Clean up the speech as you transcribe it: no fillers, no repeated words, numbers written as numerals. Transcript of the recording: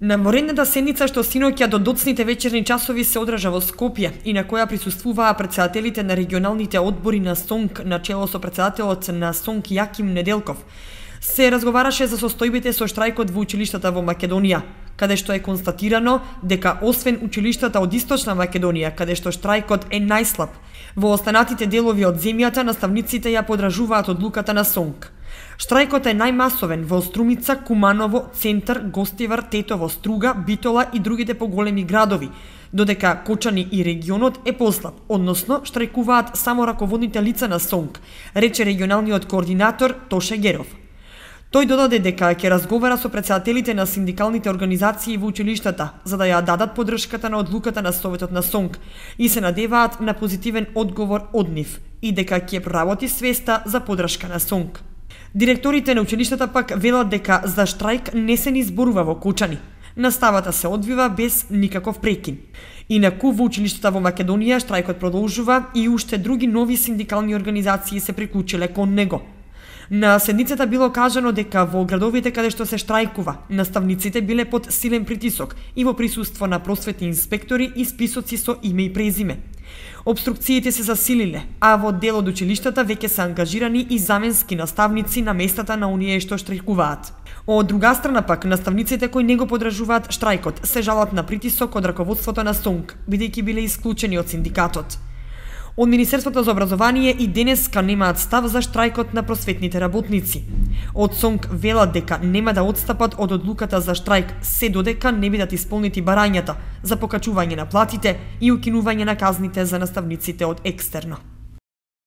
На воредната седница што синоќа до доцните вечерни часови се одржа во Скопје и на која присуствуваа претседателите на регионалните одбори на СОНК на чело со претседателот на СОНК Јаким Неделков, се разговараше за состојбите со штрајкот во училиштата во Македонија, каде што е констатирано дека освен училиштата од Источна Македонија, каде што штрајкот е најслаб, во останатите делови од земјата наставниците ја подражуваат одлуката на СОНК. Штрајкот е најмасовен во Струмица, Куманово, Центар, Гостивар, Тетово, Струга, Битола и другите поголеми градови, додека Кочани и регионот е послаб, односно штрајкуваат само раководните лица на СОНК, рече регионалниот координатор Тоше Геров. Тој додаде дека ќе разговара со претседателите на синдикалните организации во училиштата за да ја дадат поддршката на одлуката на Советот на СОНК и се надеваат на позитивен одговор од нив и дека ќе проработи свеста за поддршка на СОНК. Директорите на училиштата пак велат дека за штрајк не се ни зборува во Кочани. Наставата се одвива без никаков прекин. Инаку во училиштата во Македонија штрајкот продолжува и уште други нови синдикални организации се приклучиле кон него. На седницата било кажано дека во градовите каде што се штрајкува, наставниците биле под силен притисок и во присуство на просветни инспектори и списоци со име и презиме. Обструкциите се засилиле, а во дел од училиштата веќе се ангажирани и заменски наставници на местата на оние што штрајкуваат. Од друга страна пак, наставниците кои не го подражуваат штрајкот се жалат на притисок од раководството на СОНК, бидејќи биле исклучени од синдикатот. Од Министерството за образование и денеска немаат став за штрајкот на просветните работници. Од СОНК велат дека нема да отстапат од одлуката за штрајк се додека не бидат исполнети барањата за покачување на платите и укинување на казните за наставниците од екстерно.